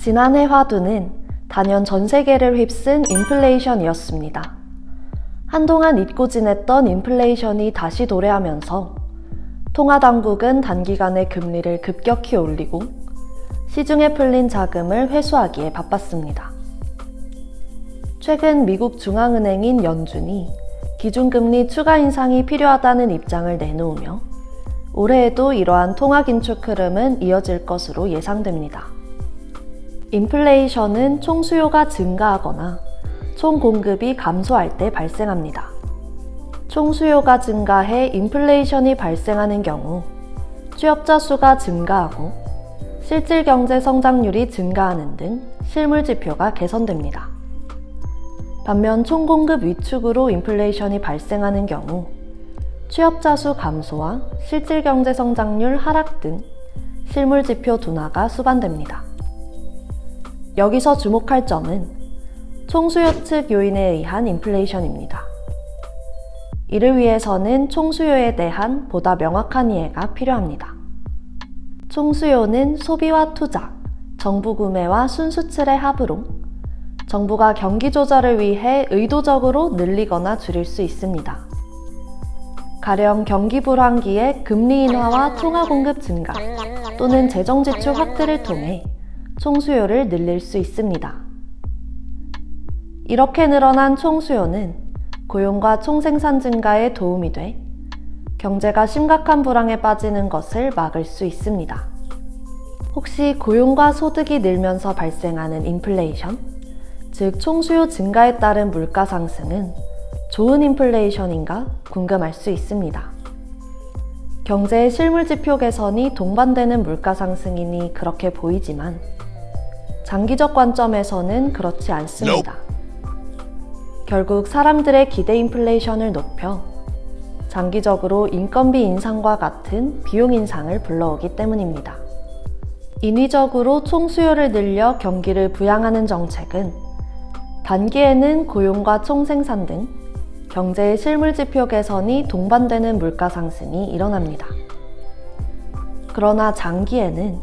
지난해 화두는 단연 전 세계를 휩쓴 인플레이션이었습니다. 한동안 잊고 지냈던 인플레이션이 다시 도래하면서 통화당국은 단기간에 금리를 급격히 올리고 시중에 풀린 자금을 회수하기에 바빴습니다. 최근 미국 중앙은행인 연준이 기준금리 추가 인상이 필요하다는 입장을 내놓으며 올해에도 이러한 통화 긴축 흐름은 이어질 것으로 예상됩니다. 인플레이션은 총수요가 증가하거나 총공급이 감소할 때 발생합니다. 총수요가 증가해 인플레이션이 발생하는 경우 취업자 수가 증가하고 실질 경제 성장률이 증가하는 등 실물 지표가 개선됩니다. 반면 총공급 위축으로 인플레이션이 발생하는 경우 취업자 수 감소와 실질 경제 성장률 하락 등 실물 지표 둔화가 수반됩니다. 여기서 주목할 점은 총수요 측 요인에 의한 인플레이션입니다. 이를 위해서는 총수요에 대한 보다 명확한 이해가 필요합니다. 총수요는 소비와 투자, 정부 구매와 순수출의 합으로 정부가 경기 조절을 위해 의도적으로 늘리거나 줄일 수 있습니다. 가령 경기 불황기에 금리 인하와 통화 공급 증가 또는 재정 지출 확대를 통해 총수요를 늘릴 수 있습니다. 이렇게 늘어난 총수요는 고용과 총생산 증가에 도움이 돼 경제가 심각한 불황에 빠지는 것을 막을 수 있습니다. 혹시 고용과 소득이 늘면서 발생하는 인플레이션, 즉 총수요 증가에 따른 물가 상승은 좋은 인플레이션인가 궁금할 수 있습니다. 경제의 실물 지표 개선이 동반되는 물가 상승이니 그렇게 보이지만 장기적 관점에서는 그렇지 않습니다. 결국 사람들의 기대 인플레이션을 높여 장기적으로 인건비 인상과 같은 비용 인상을 불러오기 때문입니다. 인위적으로 총수요를 늘려 경기를 부양하는 정책은 단기에는 고용과 총생산 등 경제의 실물 지표 개선이 동반되는 물가 상승이 일어납니다. 그러나 장기에는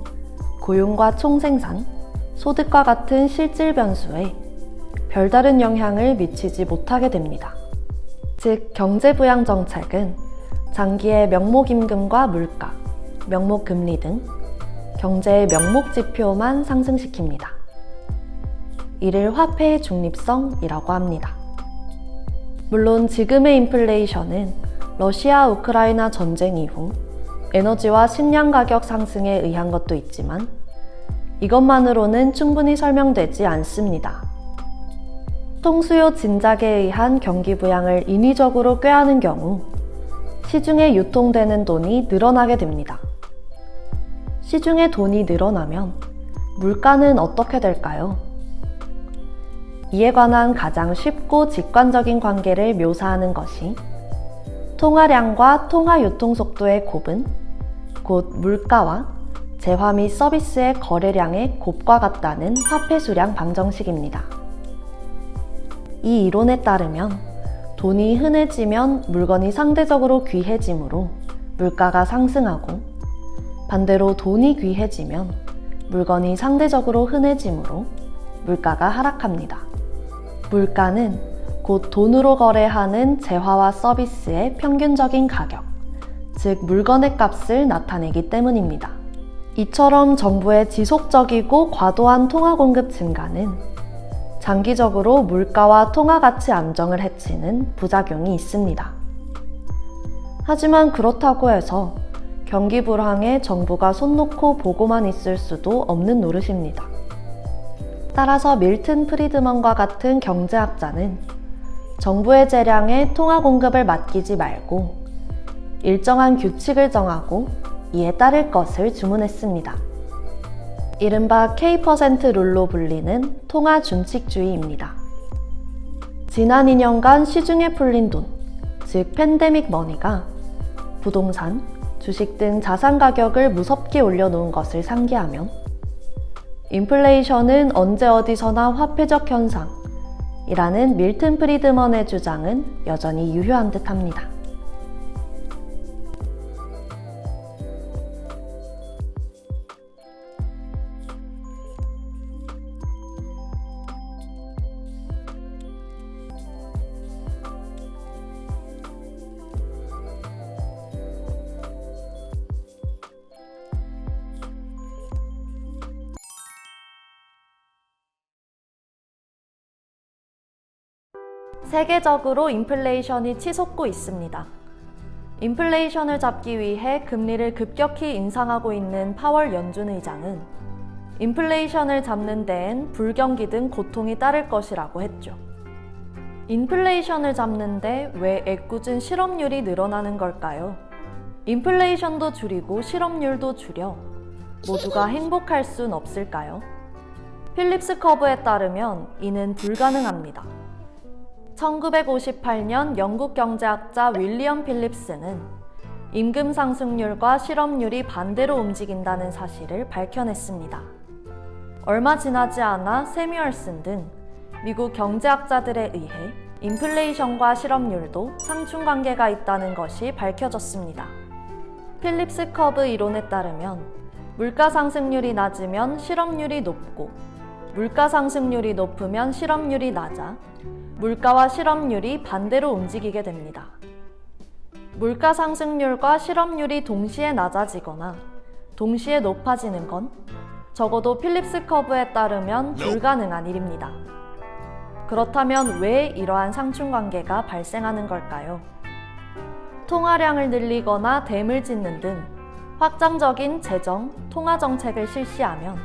고용과 총생산, 소득과 같은 실질 변수에 별다른 영향을 미치지 못하게 됩니다. 즉, 경제부양 정책은 장기의 명목임금과 물가, 명목금리 등 경제의 명목지표만 상승시킵니다. 이를 화폐의 중립성이라고 합니다. 물론 지금의 인플레이션은 러시아 우크라이나 전쟁 이후 에너지와 식량 가격 상승에 의한 것도 있지만 이것만으로는 충분히 설명되지 않습니다. 총수요 진작에 의한 경기 부양을 인위적으로 꾀하는 경우 시중에 유통되는 돈이 늘어나게 됩니다. 시중에 돈이 늘어나면 물가는 어떻게 될까요? 이에 관한 가장 쉽고 직관적인 관계를 묘사하는 것이 통화량과 통화 유통 속도의 곱은 곧 물가와 재화 및 서비스의 거래량의 곱과 같다는 화폐 수량 방정식입니다. 이 이론에 따르면 돈이 흔해지면 물건이 상대적으로 귀해지므로 물가가 상승하고 반대로 돈이 귀해지면 물건이 상대적으로 흔해지므로 물가가 하락합니다. 물가는 곧 돈으로 거래하는 재화와 서비스의 평균적인 가격, 즉 물건의 값을 나타내기 때문입니다. 이처럼 정부의 지속적이고 과도한 통화 공급 증가는 장기적으로 물가와 통화 가치 안정을 해치는 부작용이 있습니다. 하지만 그렇다고 해서 경기 불황에 정부가 손 놓고 보고만 있을 수도 없는 노릇입니다. 따라서 밀튼 프리드먼과 같은 경제학자는 정부의 재량에 통화 공급을 맡기지 말고 일정한 규칙을 정하고 이에 따를 것을 주문했습니다. 이른바 K% 룰로 불리는 통화 준칙주의입니다. 지난 2년간 시중에 풀린 돈, 즉 팬데믹 머니가 부동산, 주식 등 자산 가격을 무섭게 올려놓은 것을 상기하면 인플레이션은 언제 어디서나 화폐적 현상이라는 밀튼 프리드먼의 주장은 여전히 유효한 듯합니다. 세계적으로 인플레이션이 치솟고 있습니다. 인플레이션을 잡기 위해 금리를 급격히 인상하고 있는 파월 연준 의장은 인플레이션을 잡는 데엔 불경기 등 고통이 따를 것이라고 했죠. 인플레이션을 잡는데 왜 애꿎은 실업률이 늘어나는 걸까요? 인플레이션도 줄이고 실업률도 줄여 모두가 행복할 순 없을까요? 필립스 커브에 따르면 이는 불가능합니다. 1958년 영국 경제학자 윌리엄 필립스는 임금 상승률과 실업률이 반대로 움직인다는 사실을 밝혀냈습니다. 얼마 지나지 않아 세뮤얼슨 등 미국 경제학자들에 의해 인플레이션과 실업률도 상충관계가 있다는 것이 밝혀졌습니다. 필립스 커브 이론에 따르면 물가 상승률이 낮으면 실업률이 높고 물가 상승률이 높으면 실업률이 낮아 물가와 실업률이 반대로 움직이게 됩니다. 물가 상승률과 실업률이 동시에 낮아지거나 동시에 높아지는 건 적어도 필립스 커브에 따르면 불가능한 일입니다. 그렇다면 왜 이러한 상충관계가 발생하는 걸까요? 통화량을 늘리거나 댐을 짓는 등 확장적인 재정, 통화 정책을 실시하면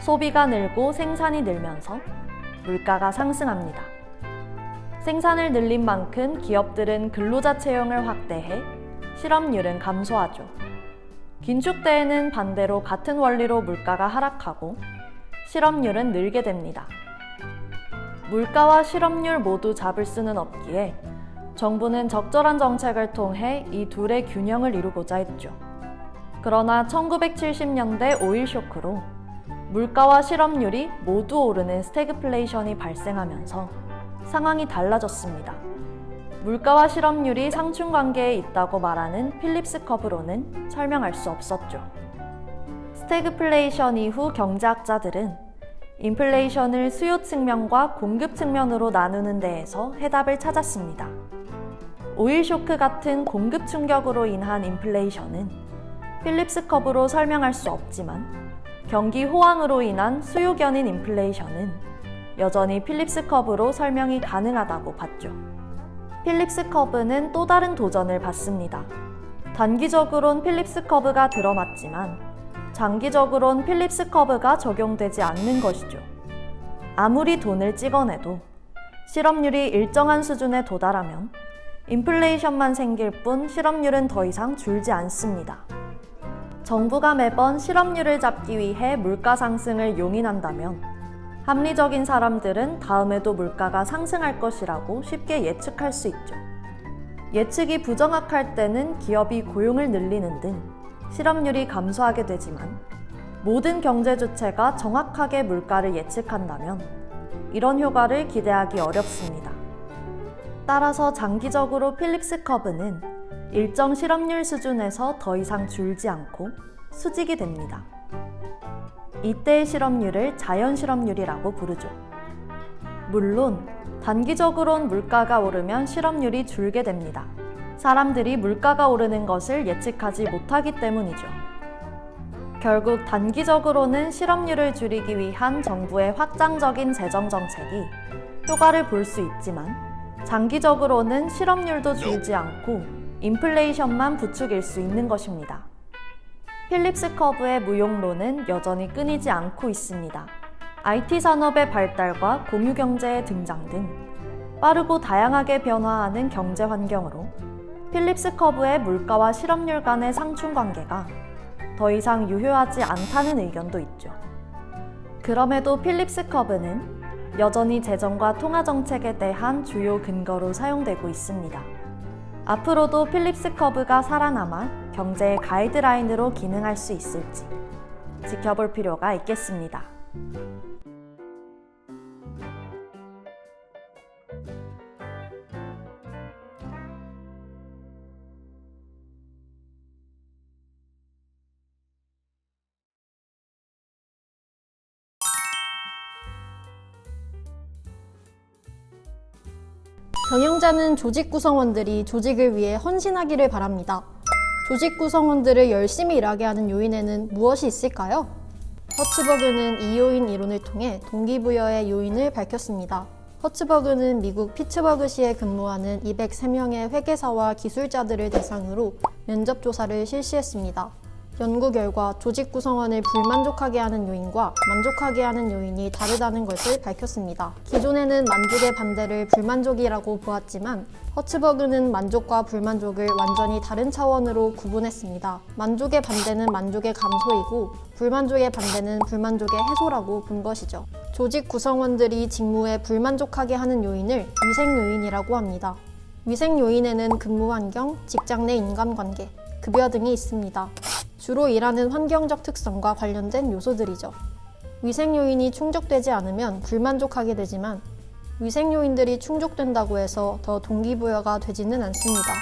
소비가 늘고 생산이 늘면서 물가가 상승합니다. 생산을 늘린 만큼 기업들은 근로자 채용을 확대해 실업률은 감소하죠. 긴축 때에는 반대로 같은 원리로 물가가 하락하고 실업률은 늘게 됩니다. 물가와 실업률 모두 잡을 수는 없기에 정부는 적절한 정책을 통해 이 둘의 균형을 이루고자 했죠. 그러나 1970년대 오일 쇼크로 물가와 실업률이 모두 오르는 스태그플레이션이 발생하면서 상황이 달라졌습니다. 물가와 실업률이 상충관계에 있다고 말하는 필립스 커브로는 설명할 수 없었죠. 스태그플레이션 이후 경제학자들은 인플레이션을 수요 측면과 공급 측면으로 나누는 데에서 해답을 찾았습니다. 오일 쇼크 같은 공급 충격으로 인한 인플레이션은 필립스 커브로 설명할 수 없지만 경기 호황으로 인한 수요 견인 인플레이션은 여전히 필립스 커브로 설명이 가능하다고 봤죠. 필립스 커브는 또 다른 도전을 받습니다. 단기적으론 필립스 커브가 들어맞지만 장기적으론 필립스 커브가 적용되지 않는 것이죠. 아무리 돈을 찍어내도 실업률이 일정한 수준에 도달하면 인플레이션만 생길 뿐 실업률은 더 이상 줄지 않습니다. 정부가 매번 실업률을 잡기 위해 물가 상승을 용인한다면 합리적인 사람들은 다음에도 물가가 상승할 것이라고 쉽게 예측할 수 있죠. 예측이 부정확할 때는 기업이 고용을 늘리는 등 실업률이 감소하게 되지만 모든 경제 주체가 정확하게 물가를 예측한다면 이런 효과를 기대하기 어렵습니다. 따라서 장기적으로 필립스 커브는 일정 실업률 수준에서 더 이상 줄지 않고 수직이 됩니다. 이때의 실업률을 자연 실업률이라고 부르죠. 물론 단기적으론 물가가 오르면 실업률이 줄게 됩니다. 사람들이 물가가 오르는 것을 예측하지 못하기 때문이죠. 결국 단기적으로는 실업률을 줄이기 위한 정부의 확장적인 재정 정책이 효과를 볼 수 있지만 장기적으로는 실업률도 줄지 않고 인플레이션만 부추길 수 있는 것입니다. 필립스 커브의 무용론은 여전히 끊이지 않고 있습니다. IT 산업의 발달과 공유경제의 등장 등 빠르고 다양하게 변화하는 경제 환경으로 필립스 커브의 물가와 실업률 간의 상충관계가 더 이상 유효하지 않다는 의견도 있죠. 그럼에도 필립스 커브는 여전히 재정과 통화 정책에 대한 주요 근거로 사용되고 있습니다. 앞으로도 필립스 커브가 살아남아 경제의 가이드라인으로 기능할 수 있을지 지켜볼 필요가 있겠습니다. 경영자는 조직 구성원들이 조직을 위해 헌신하기를 바랍니다. 조직 구성원들을 열심히 일하게 하는 요인에는 무엇이 있을까요? 허츠버그는 2요인 이론을 통해 동기부여의 요인을 밝혔습니다. 허츠버그는 미국 피츠버그시에 근무하는 203명의 회계사와 기술자들을 대상으로 면접 조사를 실시했습니다. 연구 결과 조직 구성원을 불만족하게 하는 요인과 만족하게 하는 요인이 다르다는 것을 밝혔습니다. 기존에는 만족의 반대를 불만족이라고 보았지만 허츠버그는 만족과 불만족을 완전히 다른 차원으로 구분했습니다. 만족의 반대는 만족의 감소이고 불만족의 반대는 불만족의 해소라고 본 것이죠. 조직 구성원들이 직무에 불만족하게 하는 요인을 위생 요인이라고 합니다. 위생 요인에는 근무 환경, 직장 내 인간관계, 급여 등이 있습니다. 주로 일하는 환경적 특성과 관련된 요소들이죠. 위생 요인이 충족되지 않으면 불만족하게 되지만 위생 요인들이 충족된다고 해서 더 동기부여가 되지는 않습니다.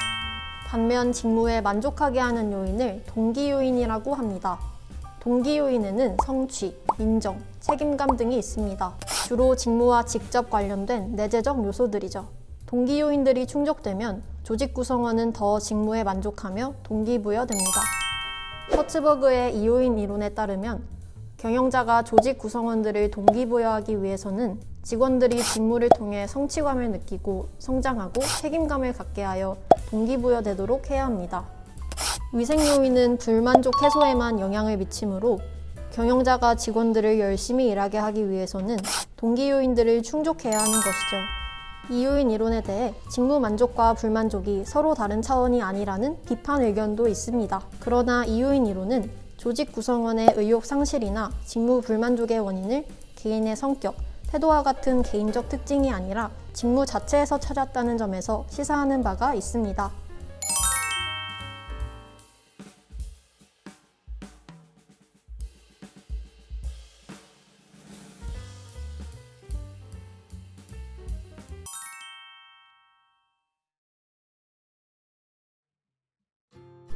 반면 직무에 만족하게 하는 요인을 동기 요인이라고 합니다. 동기 요인에는 성취, 인정, 책임감 등이 있습니다. 주로 직무와 직접 관련된 내재적 요소들이죠. 동기 요인들이 충족되면 조직 구성원은 더 직무에 만족하며 동기부여됩니다. 허츠버그의 이요인 이론에 따르면 경영자가 조직 구성원들을 동기부여하기 위해서는 직원들이 직무를 통해 성취감을 느끼고 성장하고 책임감을 갖게 하여 동기부여되도록 해야 합니다. 위생 요인은 불만족 해소에만 영향을 미치므로 경영자가 직원들을 열심히 일하게 하기 위해서는 동기 요인들을 충족해야 하는 것이죠. 이요인 이론에 대해 직무 만족과 불만족이 서로 다른 차원이 아니라는 비판 의견도 있습니다. 그러나 이요인 이론은 조직 구성원의 의욕 상실이나 직무 불만족의 원인을 개인의 성격, 태도와 같은 개인적 특징이 아니라 직무 자체에서 찾았다는 점에서 시사하는 바가 있습니다.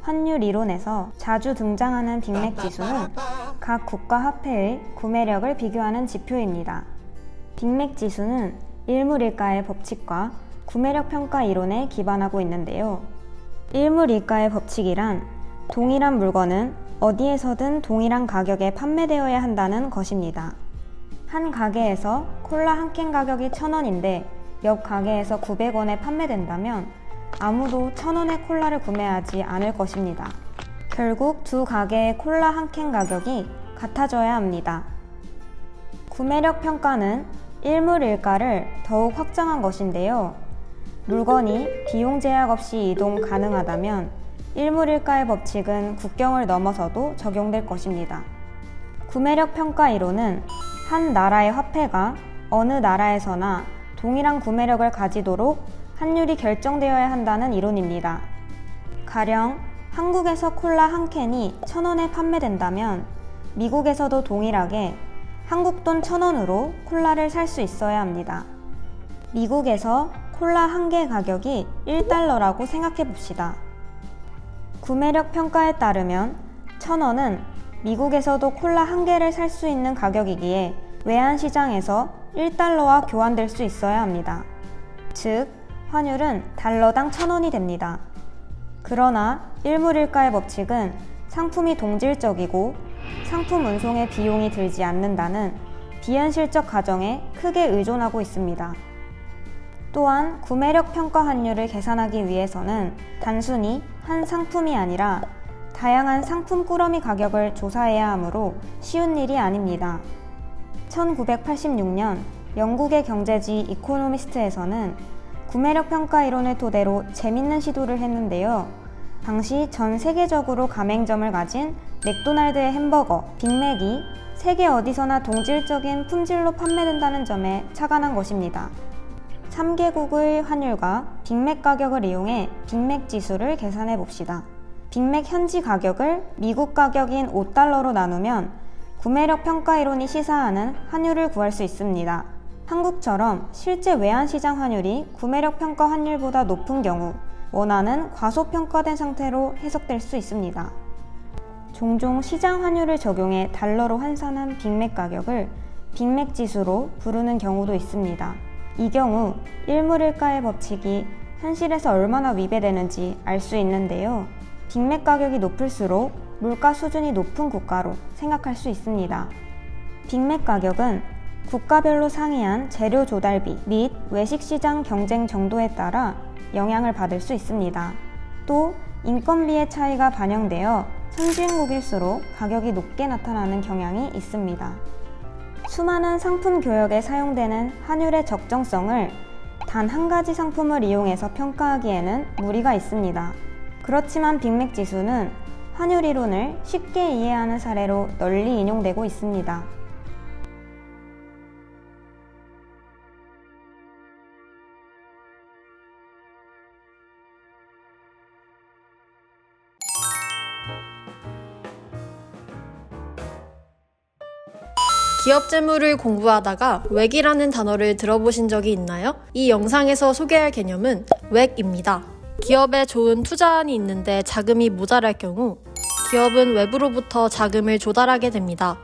환율 이론에서 자주 등장하는 빅맥 지수는 각 국가 화폐의 구매력을 비교하는 지표입니다. 빅맥 지수는 일물일가의 법칙과 구매력 평가 이론에 기반하고 있는데요. 일물일가의 법칙이란 동일한 물건은 어디에서든 동일한 가격에 판매되어야 한다는 것입니다. 한 가게에서 콜라 한 캔 가격이 1,000원인데 옆 가게에서 900원에 판매된다면 아무도 1,000원의 콜라를 구매하지 않을 것입니다. 결국 두 가게의 콜라 한 캔 가격이 같아져야 합니다. 구매력 평가는 일물일가를 더욱 확장한 것인데요. 물건이 비용 제약 없이 이동 가능하다면 일물일가의 법칙은 국경을 넘어서도 적용될 것입니다. 구매력 평가 이론은 한 나라의 화폐가 어느 나라에서나 동일한 구매력을 가지도록 환율이 결정되어야 한다는 이론입니다. 가령 한국에서 콜라 한 캔이 1,000원에 판매된다면 미국에서도 동일하게 한국 돈 1,000원으로 콜라를 살 수 있어야 합니다. 미국에서 콜라 한 개 가격이 1달러라고 생각해 봅시다. 구매력 평가에 따르면 1,000원은 미국에서도 콜라 한 개를 살 수 있는 가격이기에 외환시장에서 1달러와 교환될 수 있어야 합니다. 즉, 환율은 달러당 1,000원이 됩니다. 그러나 일물일가의 법칙은 상품이 동질적이고 상품 운송에 비용이 들지 않는다는 비현실적 가정에 크게 의존하고 있습니다. 또한 구매력 평가 환율을 계산하기 위해서는 단순히 한 상품이 아니라 다양한 상품 꾸러미 가격을 조사해야 하므로 쉬운 일이 아닙니다. 1986년 영국의 경제지 이코노미스트에서는 구매력 평가 이론을 토대로 재밌는 시도를 했는데요. 당시 전 세계적으로 가맹점을 가진 맥도날드의 햄버거, 빅맥이 세계 어디서나 동질적인 품질로 판매된다는 점에 착안한 것입니다. 3개국의 환율과 빅맥 가격을 이용해 빅맥 지수를 계산해 봅시다. 빅맥 현지 가격을 미국 가격인 5달러로 나누면 구매력 평가 이론이 시사하는 환율을 구할 수 있습니다. 한국처럼 실제 외환시장 환율이 구매력 평가 환율보다 높은 경우 원화는 과소평가된 상태로 해석될 수 있습니다. 종종 시장 환율을 적용해 달러로 환산한 빅맥 가격을 빅맥 지수로 부르는 경우도 있습니다. 이 경우 일물일가의 법칙이 현실에서 얼마나 위배되는지 알 수 있는데요. 빅맥 가격이 높을수록 물가 수준이 높은 국가로 생각할 수 있습니다. 빅맥 가격은 국가별로 상이한 재료 조달비 및 외식시장 경쟁 정도에 따라 영향을 받을 수 있습니다. 또 인건비의 차이가 반영되어 선진국일수록 가격이 높게 나타나는 경향이 있습니다. 수많은 상품 교역에 사용되는 환율의 적정성을 단 한 가지 상품을 이용해서 평가하기에는 무리가 있습니다. 그렇지만 빅맥 지수는 환율 이론을 쉽게 이해하는 사례로 널리 인용되고 있습니다. 기업 재무를 공부하다가 웩이라는 단어를 들어보신 적이 있나요? 이 영상에서 소개할 개념은 웩입니다. 기업에 좋은 투자안이 있는데 자금이 모자랄 경우 기업은 외부로부터 자금을 조달하게 됩니다.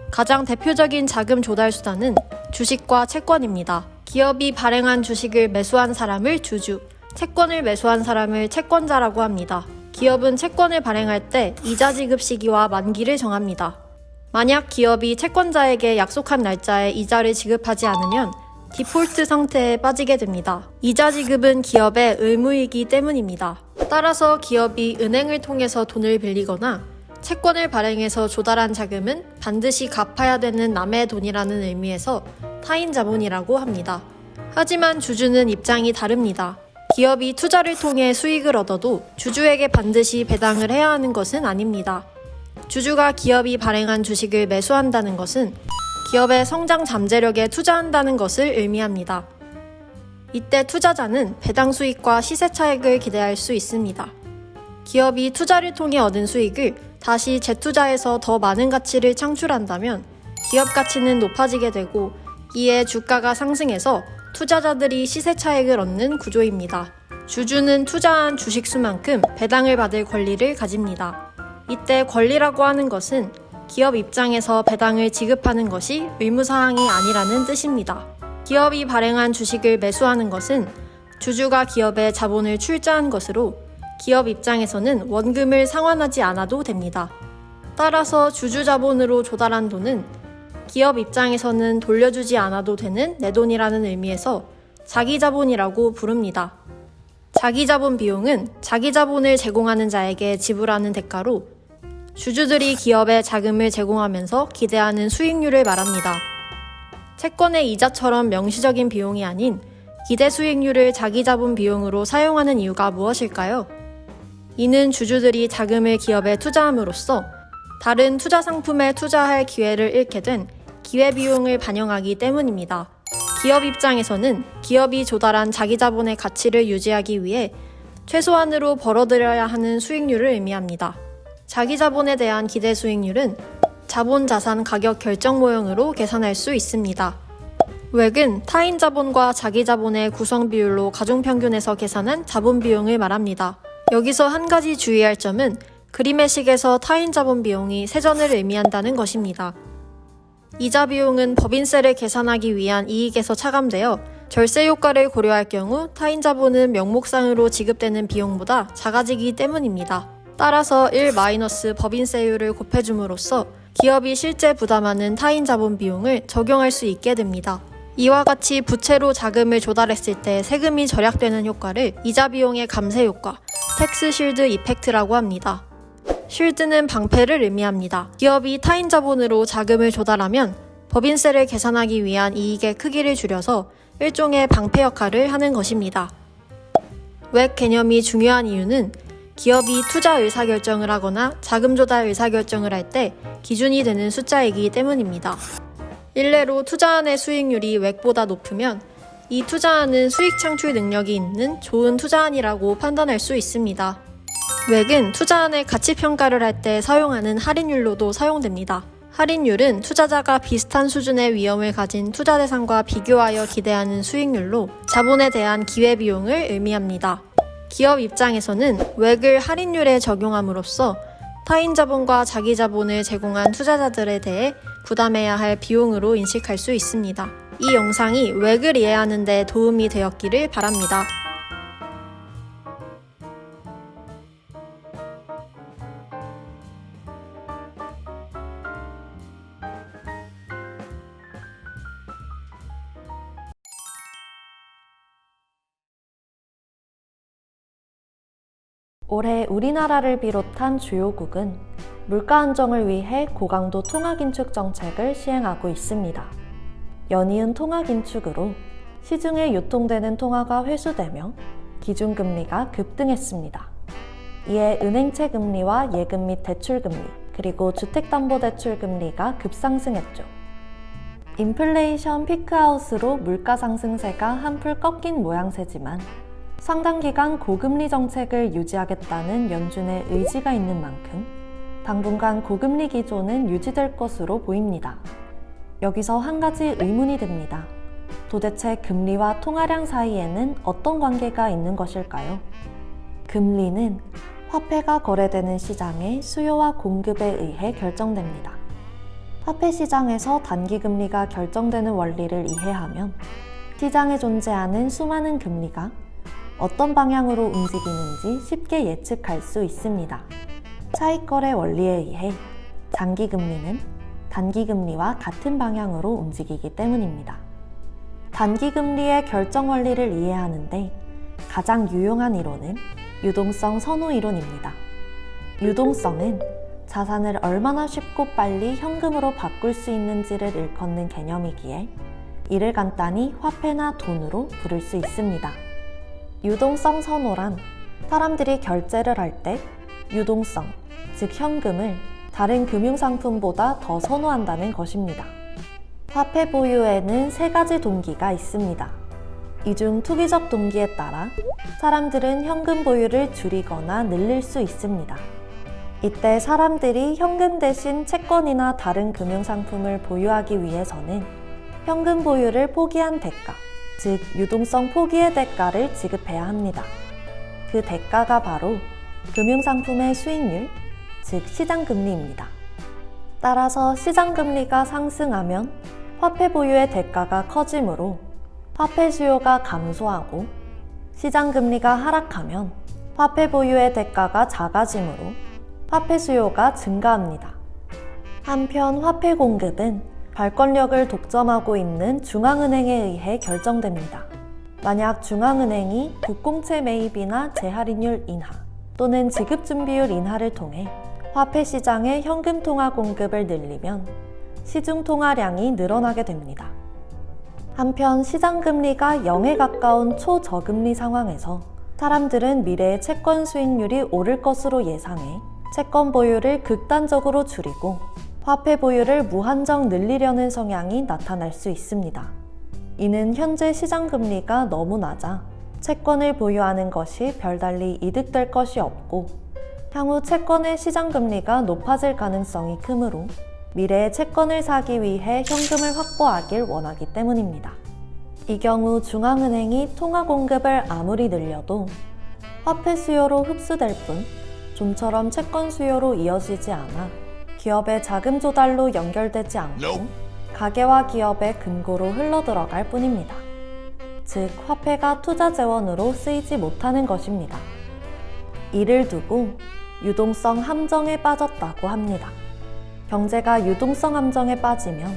가장 대표적인 자금 조달 수단은 주식과 채권입니다. 기업이 발행한 주식을 매수한 사람을 주주, 채권을 매수한 사람을 채권자라고 합니다. 기업은 채권을 발행할 때 이자 지급 시기와 만기를 정합니다. 만약 기업이 채권자에게 약속한 날짜에 이자를 지급하지 않으면 디폴트 상태에 빠지게 됩니다. 이자 지급은 기업의 의무이기 때문입니다. 따라서 기업이 은행을 통해서 돈을 빌리거나 채권을 발행해서 조달한 자금은 반드시 갚아야 되는 남의 돈이라는 의미에서 타인 자본이라고 합니다. 하지만 주주는 입장이 다릅니다. 기업이 투자를 통해 수익을 얻어도 주주에게 반드시 배당을 해야 하는 것은 아닙니다. 주주가 기업이 발행한 주식을 매수한다는 것은 기업의 성장 잠재력에 투자한다는 것을 의미합니다. 이때 투자자는 배당 수익과 시세 차익을 기대할 수 있습니다. 기업이 투자를 통해 얻은 수익을 다시 재투자해서 더 많은 가치를 창출한다면 기업 가치는 높아지게 되고 이에 주가가 상승해서 투자자들이 시세 차익을 얻는 구조입니다. 주주는 투자한 주식수만큼 배당을 받을 권리를 가집니다. 이때 권리라고 하는 것은 기업 입장에서 배당을 지급하는 것이 의무사항이 아니라는 뜻입니다. 기업이 발행한 주식을 매수하는 것은 주주가 기업에 자본을 출자한 것으로 기업 입장에서는 원금을 상환하지 않아도 됩니다. 따라서 주주 자본으로 조달한 돈은 기업 입장에서는 돌려주지 않아도 되는 내 돈이라는 의미에서 자기 자본이라고 부릅니다. 자기 자본 비용은 자기 자본을 제공하는 자에게 지불하는 대가로 주주들이 기업에 자금을 제공하면서 기대하는 수익률을 말합니다. 채권의 이자처럼 명시적인 비용이 아닌 기대 수익률을 자기 자본 비용으로 사용하는 이유가 무엇일까요? 이는 주주들이 자금을 기업에 투자함으로써 다른 투자 상품에 투자할 기회를 잃게 된 기회비용을 반영하기 때문입니다. 기업 입장에서는 기업이 조달한 자기 자본의 가치를 유지하기 위해 최소한으로 벌어들여야 하는 수익률을 의미합니다. 자기 자본에 대한 기대 수익률은 자본 자산 가격 결정 모형으로 계산할 수 있습니다. 웩은 타인 자본과 자기 자본의 구성 비율로 가중평균해서 계산한 자본 비용을 말합니다. 여기서 한 가지 주의할 점은 그림의 식에서 타인 자본 비용이 세전을 의미한다는 것입니다. 이자 비용은 법인세를 계산하기 위한 이익에서 차감되어 절세 효과를 고려할 경우 타인 자본은 명목상으로 지급되는 비용보다 작아지기 때문입니다. 따라서 1- 법인세율을 곱해줌으로써 기업이 실제 부담하는 타인 자본 비용을 적용할 수 있게 됩니다. 이와 같이 부채로 자금을 조달했을 때 세금이 절약되는 효과를 이자 비용의 감세 효과, 텍스 쉴드 이펙트라고 합니다. 쉴드는 방패를 의미합니다. 기업이 타인 자본으로 자금을 조달하면 법인세를 계산하기 위한 이익의 크기를 줄여서 일종의 방패 역할을 하는 것입니다. 웩 개념이 중요한 이유는 기업이 투자 의사결정을 하거나 자금 조달 의사결정을 할 때 기준이 되는 숫자이기 때문입니다. 일례로 투자안의 수익률이 웩보다 높으면 이 투자안은 수익 창출 능력이 있는 좋은 투자안이라고 판단할 수 있습니다. 웩은 투자안의 가치 평가를 할 때 사용하는 할인율로도 사용됩니다. 할인율은 투자자가 비슷한 수준의 위험을 가진 투자 대상과 비교하여 기대하는 수익률로 자본에 대한 기회비용을 의미합니다. 기업 입장에서는 웩을 할인율에 적용함으로써 타인 자본과 자기 자본을 제공한 투자자들에 대해 부담해야 할 비용으로 인식할 수 있습니다. 이 영상이 웩을 이해하는 데 도움이 되었기를 바랍니다. 올해 우리나라를 비롯한 주요국은 물가 안정을 위해 고강도 통화긴축 정책을 시행하고 있습니다. 연이은 통화긴축으로 시중에 유통되는 통화가 회수되며 기준금리가 급등했습니다. 이에 은행채 금리와 예금 및 대출금리, 그리고 주택담보대출 금리가 급상승했죠. 인플레이션 피크아웃으로 물가 상승세가 한풀 꺾인 모양새지만 상당 기간 고금리 정책을 유지하겠다는 연준의 의지가 있는 만큼 당분간 고금리 기조는 유지될 것으로 보입니다. 여기서 한 가지 의문이 듭니다. 도대체 금리와 통화량 사이에는 어떤 관계가 있는 것일까요? 금리는 화폐가 거래되는 시장의 수요와 공급에 의해 결정됩니다. 화폐 시장에서 단기금리가 결정되는 원리를 이해하면 시장에 존재하는 수많은 금리가 어떤 방향으로 움직이는지 쉽게 예측할 수 있습니다. 차익거래 원리에 의해 장기금리는 단기금리와 같은 방향으로 움직이기 때문입니다. 단기금리의 결정 원리를 이해하는데 가장 유용한 이론은 유동성 선호 이론입니다. 유동성은 자산을 얼마나 쉽고 빨리 현금으로 바꿀 수 있는지를 일컫는 개념이기에 이를 간단히 화폐나 돈으로 부를 수 있습니다. 유동성 선호란 사람들이 결제를 할 때 유동성, 즉 현금을 다른 금융상품보다 더 선호한다는 것입니다. 화폐 보유에는 세 가지 동기가 있습니다. 이 중 투기적 동기에 따라 사람들은 현금 보유를 줄이거나 늘릴 수 있습니다. 이때 사람들이 현금 대신 채권이나 다른 금융상품을 보유하기 위해서는 현금 보유를 포기한 대가, 즉 유동성 포기의 대가를 지급해야 합니다. 그 대가가 바로 금융상품의 수익률, 즉 시장금리입니다. 따라서 시장금리가 상승하면 화폐 보유의 대가가 커지므로 화폐 수요가 감소하고 시장금리가 하락하면 화폐 보유의 대가가 작아지므로 화폐 수요가 증가합니다. 한편 화폐 공급은 발권력을 독점하고 있는 중앙은행에 의해 결정됩니다. 만약 중앙은행이 국공채 매입이나 재할인율 인하 또는 지급준비율 인하를 통해 화폐 시장의 현금 통화 공급을 늘리면 시중 통화량이 늘어나게 됩니다. 한편 시장금리가 0에 가까운 초저금리 상황에서 사람들은 미래의 채권 수익률이 오를 것으로 예상해 채권 보유를 극단적으로 줄이고 화폐 보유를 무한정 늘리려는 성향이 나타날 수 있습니다. 이는 현재 시장금리가 너무 낮아 채권을 보유하는 것이 별달리 이득될 것이 없고 향후 채권의 시장금리가 높아질 가능성이 크므로 미래의 채권을 사기 위해 현금을 확보하길 원하기 때문입니다. 이 경우 중앙은행이 통화 공급을 아무리 늘려도 화폐 수요로 흡수될 뿐 좀처럼 채권 수요로 이어지지 않아 기업의 자금 조달로 연결되지 않고 가계와 기업의 금고로 흘러들어갈 뿐입니다. 즉 화폐가 투자 재원으로 쓰이지 못하는 것입니다. 이를 두고 유동성 함정에 빠졌다고 합니다. 경제가 유동성 함정에 빠지면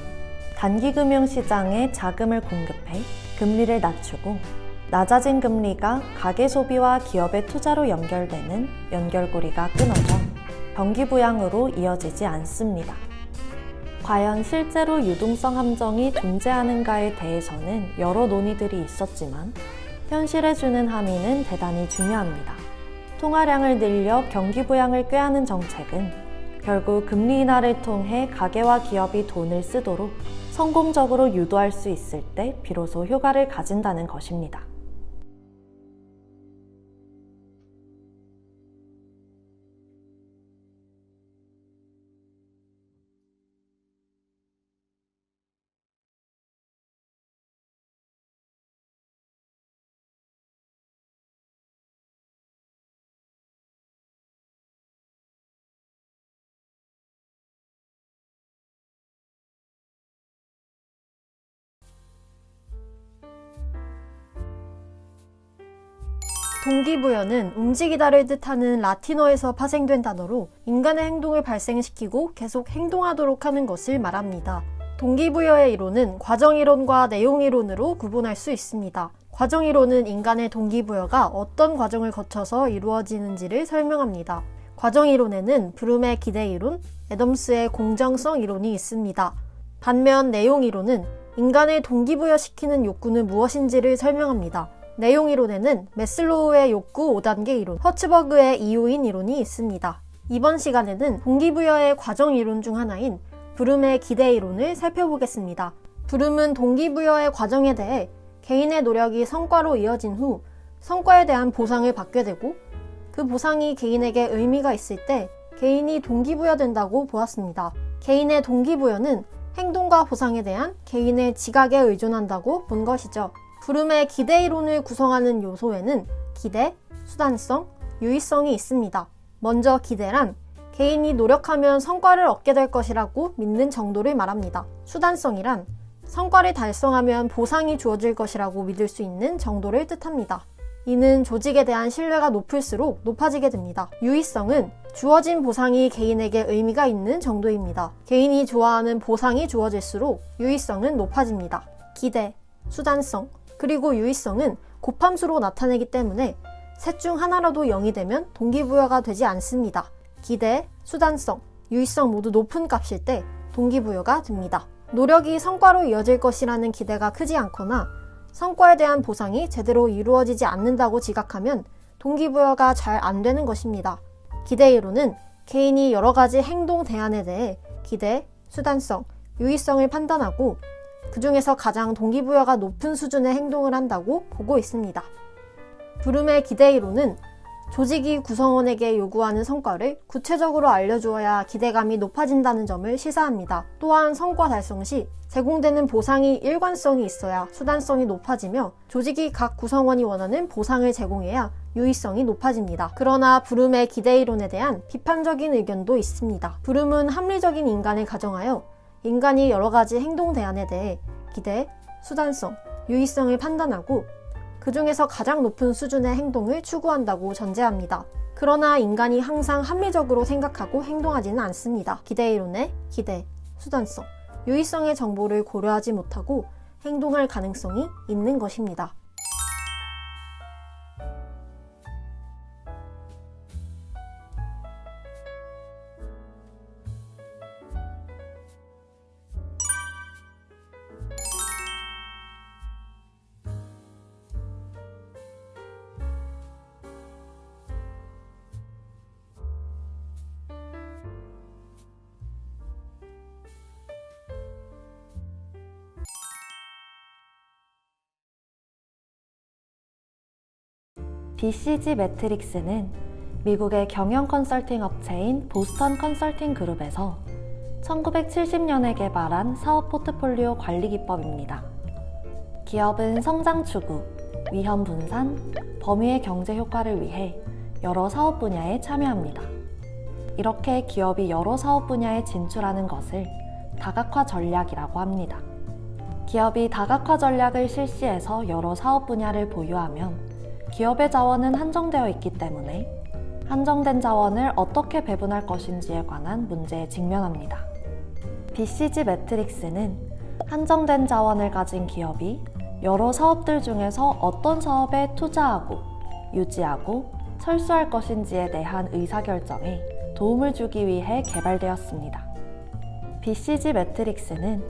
단기금융시장에 자금을 공급해 금리를 낮추고 낮아진 금리가 가계 소비와 기업의 투자로 연결되는 연결고리가 끊어져 경기부양으로 이어지지 않습니다. 과연 실제로 유동성 함정이 존재하는가에 대해서는 여러 논의들이 있었지만 현실에 주는 함의는 대단히 중요합니다. 통화량을 늘려 경기부양을 꾀하는 정책은 결국 금리 인하를 통해 가계와 기업이 돈을 쓰도록 성공적으로 유도할 수 있을 때 비로소 효과를 가진다는 것입니다. 동기부여는 움직이다를 뜻하는 라틴어에서 파생된 단어로 인간의 행동을 발생시키고 계속 행동하도록 하는 것을 말합니다. 동기부여의 이론은 과정이론과 내용이론으로 구분할 수 있습니다. 과정이론은 인간의 동기부여가 어떤 과정을 거쳐서 이루어지는지를 설명합니다. 과정이론에는 브룸의 기대이론, 애덤스의 공정성 이론이 있습니다. 반면 내용이론은 인간을 동기부여시키는 욕구는 무엇인지를 설명합니다. 내용이론에는 매슬로우의 욕구 5단계 이론, 허츠버그의 이유인 이론이 있습니다. 이번 시간에는 동기부여의 과정 이론 중 하나인 브룸의 기대 이론을 살펴보겠습니다. 브룸은 동기부여의 과정에 대해 개인의 노력이 성과로 이어진 후 성과에 대한 보상을 받게 되고 그 보상이 개인에게 의미가 있을 때 개인이 동기부여된다고 보았습니다. 개인의 동기부여는 행동과 보상에 대한 개인의 지각에 의존한다고 본 것이죠. 브룸의 기대 이론을 구성하는 요소에는 기대, 수단성, 유의성이 있습니다. 먼저 기대란 개인이 노력하면 성과를 얻게 될 것이라고 믿는 정도를 말합니다. 수단성이란 성과를 달성하면 보상이 주어질 것이라고 믿을 수 있는 정도를 뜻합니다. 이는 조직에 대한 신뢰가 높을수록 높아지게 됩니다. 유의성은 주어진 보상이 개인에게 의미가 있는 정도입니다. 개인이 좋아하는 보상이 주어질수록 유의성은 높아집니다. 기대, 수단성, 그리고 유의성은 곱함수로 나타내기 때문에 셋 중 하나라도 0이 되면 동기부여가 되지 않습니다. 기대, 수단성, 유의성 모두 높은 값일 때 동기부여가 됩니다. 노력이 성과로 이어질 것이라는 기대가 크지 않거나 성과에 대한 보상이 제대로 이루어지지 않는다고 지각하면 동기부여가 잘 안 되는 것입니다. 기대이론은 개인이 여러 가지 행동 대안에 대해 기대, 수단성, 유의성을 판단하고 그 중에서 가장 동기부여가 높은 수준의 행동을 한다고 보고 있습니다. 브룸의 기대이론은 조직이 구성원에게 요구하는 성과를 구체적으로 알려주어야 기대감이 높아진다는 점을 시사합니다. 또한 성과 달성 시 제공되는 보상이 일관성이 있어야 수단성이 높아지며 조직이 각 구성원이 원하는 보상을 제공해야 유의성이 높아집니다. 그러나 브룸의 기대이론에 대한 비판적인 의견도 있습니다. 브룸은 합리적인 인간을 가정하여 인간이 여러 가지 행동 대안에 대해 기대, 수단성, 유의성을 판단하고 그 중에서 가장 높은 수준의 행동을 추구한다고 전제합니다. 그러나 인간이 항상 합리적으로 생각하고 행동하지는 않습니다. 기대이론의 기대, 수단성, 유의성의 정보를 고려하지 못하고 행동할 가능성이 있는 것입니다. BCG 매트릭스는 미국의 경영 컨설팅 업체인 보스턴 컨설팅 그룹에서 1970년에 개발한 사업 포트폴리오 관리 기법입니다. 기업은 성장 추구, 위험 분산, 범위의 경제 효과를 위해 여러 사업 분야에 참여합니다. 이렇게 기업이 여러 사업 분야에 진출하는 것을 다각화 전략이라고 합니다. 기업이 다각화 전략을 실시해서 여러 사업 분야를 보유하면 기업의 자원은 한정되어 있기 때문에 한정된 자원을 어떻게 배분할 것인지에 관한 문제에 직면합니다. BCG 매트릭스는 한정된 자원을 가진 기업이 여러 사업들 중에서 어떤 사업에 투자하고 유지하고 철수할 것인지에 대한 의사결정에 도움을 주기 위해 개발되었습니다. BCG 매트릭스는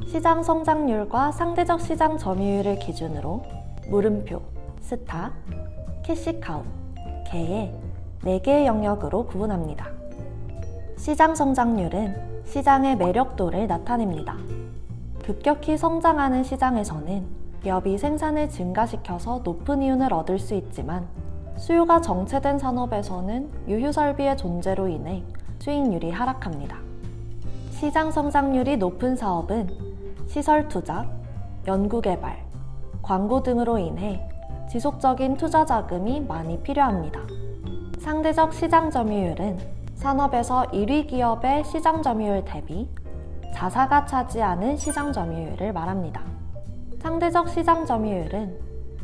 시장 성장률과 상대적 시장 점유율을 기준으로 물음표, 스타, 캐시카우, 개의 4개의 영역으로 구분합니다. 시장 성장률은 시장의 매력도를 나타냅니다. 급격히 성장하는 시장에서는 기업이 생산을 증가시켜서 높은 이윤을 얻을 수 있지만 수요가 정체된 산업에서는 유휴설비의 존재로 인해 수익률이 하락합니다. 시장 성장률이 높은 사업은 시설 투자, 연구개발, 광고 등으로 인해 지속적인 투자 자금이 많이 필요합니다. 상대적 시장 점유율은 산업에서 1위 기업의 시장 점유율 대비 자사가 차지하는 시장 점유율을 말합니다. 상대적 시장 점유율은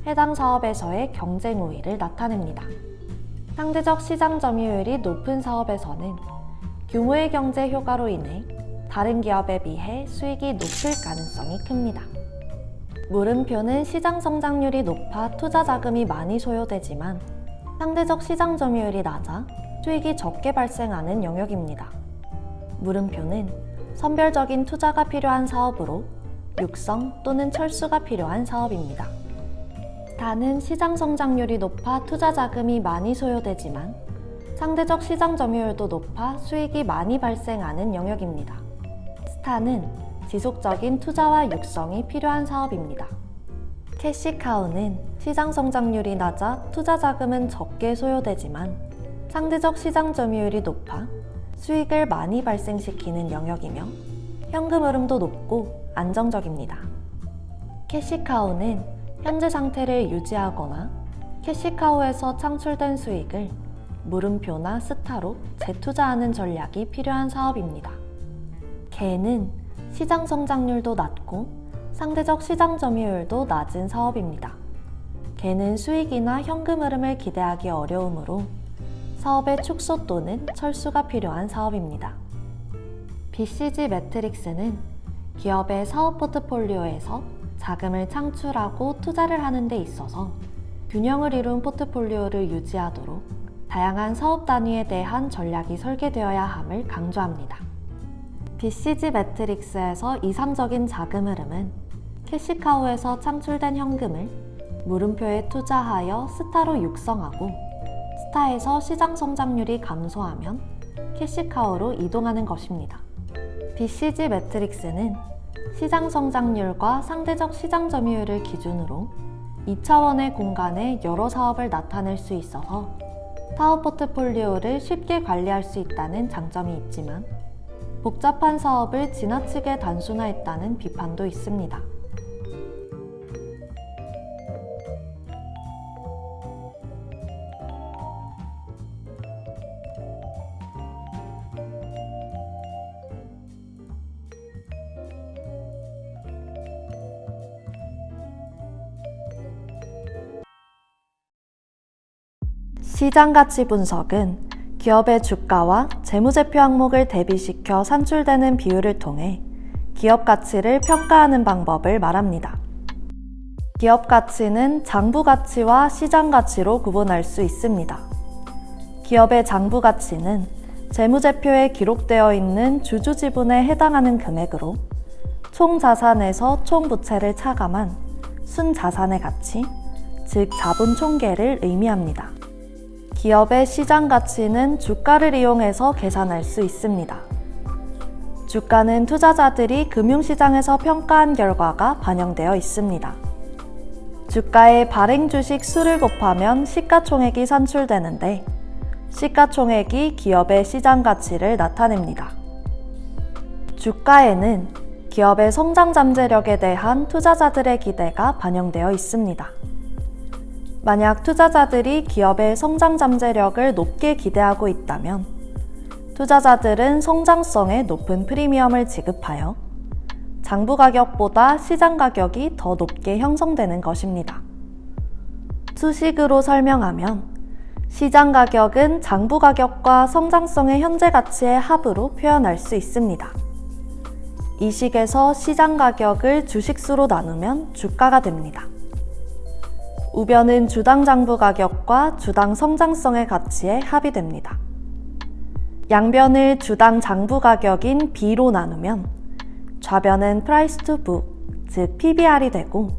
해당 사업에서의 경쟁 우위를 나타냅니다. 상대적 시장 점유율이 높은 사업에서는 규모의 경제 효과로 인해 다른 기업에 비해 수익이 높을 가능성이 큽니다. 물음표는 시장 성장률이 높아 투자 자금이 많이 소요되지만 상대적 시장 점유율이 낮아 수익이 적게 발생하는 영역입니다. 물음표는 선별적인 투자가 필요한 사업으로 육성 또는 철수가 필요한 사업입니다. 단은 시장 성장률이 높아 투자 자금이 많이 소요되지만 상대적 시장 점유율도 높아 수익이 많이 발생하는 영역입니다. 스타는 지속적인 투자와 육성이 필요한 사업입니다. 캐시카우는 시장 성장률이 낮아 투자 자금은 적게 소요되지만 상대적 시장 점유율이 높아 수익을 많이 발생시키는 영역이며 현금 흐름도 높고 안정적입니다. 캐시카우는 현재 상태를 유지하거나 캐시카우에서 창출된 수익을 물음표나 스타로 재투자하는 전략이 필요한 사업입니다. 개는 시장 성장률도 낮고 상대적 시장 점유율도 낮은 사업입니다. 개는 수익이나 현금 흐름을 기대하기 어려우므로 사업의 축소 또는 철수가 필요한 사업입니다. BCG 매트릭스는 기업의 사업 포트폴리오에서 자금을 창출하고 투자를 하는 데 있어서 균형을 이룬 포트폴리오를 유지하도록 다양한 사업 단위에 대한 전략이 설계되어야 함을 강조합니다. BCG 매트릭스에서 이상적인 자금 흐름은 캐시카우에서 창출된 현금을 물음표에 투자하여 스타로 육성하고 스타에서 시장 성장률이 감소하면 캐시카우로 이동하는 것입니다. BCG 매트릭스는 시장 성장률과 상대적 시장 점유율을 기준으로 2차원의 공간에 여러 사업을 나타낼 수 있어서 사업 포트폴리오를 쉽게 관리할 수 있다는 장점이 있지만 복잡한 사업을 지나치게 단순화했다는 비판도 있습니다. 시장가치 분석은 기업의 주가와 재무제표 항목을 대비시켜 산출되는 비율을 통해 기업 가치를 평가하는 방법을 말합니다. 기업 가치는 장부 가치와 시장 가치로 구분할 수 있습니다. 기업의 장부 가치는 재무제표에 기록되어 있는 주주 지분에 해당하는 금액으로 총 자산에서 총 부채를 차감한 순자산의 가치, 즉 자본 총계를 의미합니다. 기업의 시장 가치는 주가를 이용해서 계산할 수 있습니다. 주가는 투자자들이 금융시장에서 평가한 결과가 반영되어 있습니다. 주가의 발행 주식 수를 곱하면 시가총액이 산출되는데 시가총액이 기업의 시장 가치를 나타냅니다. 주가에는 기업의 성장 잠재력에 대한 투자자들의 기대가 반영되어 있습니다. 만약 투자자들이 기업의 성장 잠재력을 높게 기대하고 있다면 투자자들은 성장성에 높은 프리미엄을 지급하여 장부 가격보다 시장 가격이 더 높게 형성되는 것입니다. 수식으로 설명하면 시장 가격은 장부 가격과 성장성의 현재 가치의 합으로 표현할 수 있습니다. 이 식에서 시장 가격을 주식수로 나누면 주가가 됩니다. 우변은 주당 장부 가격과 주당 성장성의 가치의 합이 됩니다. 양변을 주당 장부 가격인 B로 나누면 좌변은 Price to Book, 즉 PBR이 되고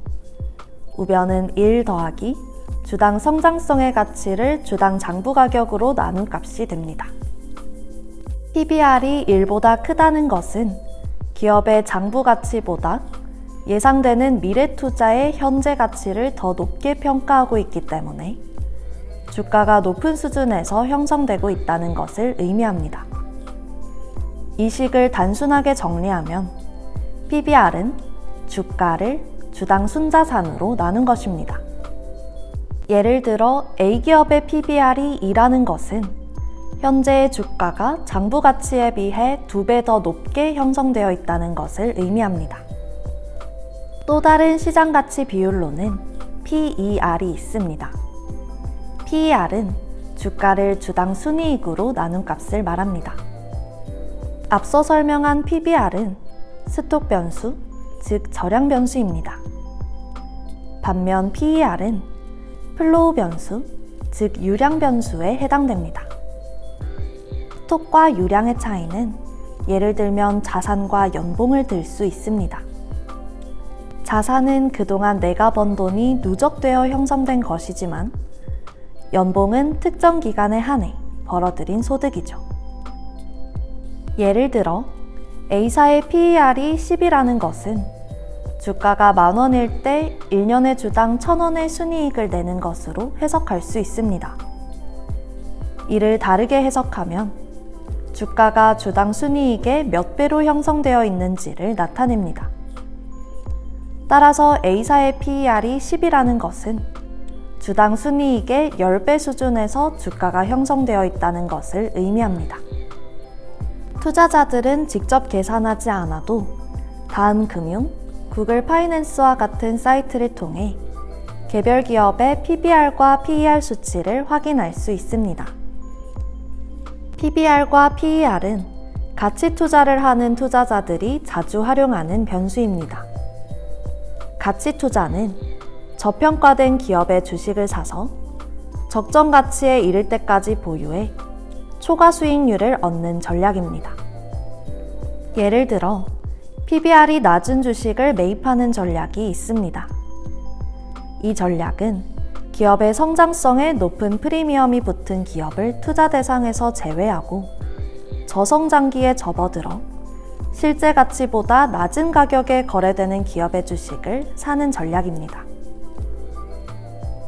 우변은 1 더하기 주당 성장성의 가치를 주당 장부 가격으로 나눈 값이 됩니다. PBR이 1보다 크다는 것은 기업의 장부 가치보다 예상되는 미래 투자의 현재 가치를 더 높게 평가하고 있기 때문에 주가가 높은 수준에서 형성되고 있다는 것을 의미합니다. 이 식을 단순하게 정리하면 PBR은 주가를 주당 순자산으로 나눈 것입니다. 예를 들어 A기업의 PBR이 2라는 것은 현재의 주가가 장부 가치에 비해 2배 더 높게 형성되어 있다는 것을 의미합니다. 또 다른 시장 가치 비율로는 PER이 있습니다. PER은 주가를 주당 순이익으로 나눈 값을 말합니다. 앞서 설명한 PBR은 스톡 변수, 즉 절약 변수입니다. 반면 PER은 플로우 변수, 즉 유량 변수에 해당됩니다. 스톡과 유량의 차이는 예를 들면 자산과 연봉을 들 수 있습니다. 자산은 그동안 내가 번 돈이 누적되어 형성된 것이지만 연봉은 특정 기간에 한해 벌어들인 소득이죠. 예를 들어 A사의 PER이 10이라는 것은 주가가 10,000원일 때 1년에 주당 1,000원의 순이익을 내는 것으로 해석할 수 있습니다. 이를 다르게 해석하면 주가가 주당 순이익의 몇 배로 형성되어 있는지를 나타냅니다. 따라서 A사의 PER이 10이라는 것은 주당 순이익의 10배 수준에서 주가가 형성되어 있다는 것을 의미합니다. 투자자들은 직접 계산하지 않아도 다음금융, 구글 파이낸스와 같은 사이트를 통해 개별 기업의 PBR과 PER 수치를 확인할 수 있습니다. PBR과 PER은 가치 투자를 하는 투자자들이 자주 활용하는 변수입니다. 가치 투자는 저평가된 기업의 주식을 사서 적정 가치에 이를 때까지 보유해 초과 수익률을 얻는 전략입니다. 예를 들어 PBR이 낮은 주식을 매입하는 전략이 있습니다. 이 전략은 기업의 성장성에 높은 프리미엄이 붙은 기업을 투자 대상에서 제외하고 저성장기에 접어들어 실제 가치보다 낮은 가격에 거래되는 기업의 주식을 사는 전략입니다.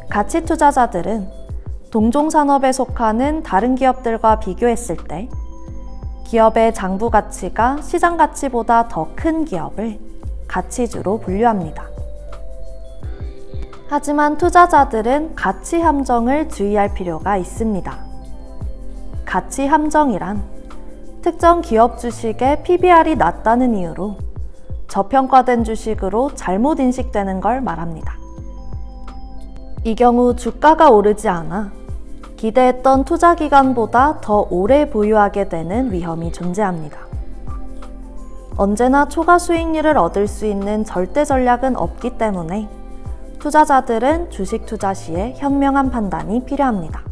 가치 투자자들은 동종 산업에 속하는 다른 기업들과 비교했을 때 기업의 장부 가치가 시장 가치보다 더 큰 기업을 가치주로 분류합니다. 하지만 투자자들은 가치 함정을 주의할 필요가 있습니다. 가치 함정이란 특정 기업 주식의 PBR이 낮다는 이유로 저평가된 주식으로 잘못 인식되는 걸 말합니다. 이 경우 주가가 오르지 않아 기대했던 투자 기간보다 더 오래 보유하게 되는 위험이 존재합니다. 언제나 초과 수익률을 얻을 수 있는 절대 전략은 없기 때문에 투자자들은 주식 투자 시에 현명한 판단이 필요합니다.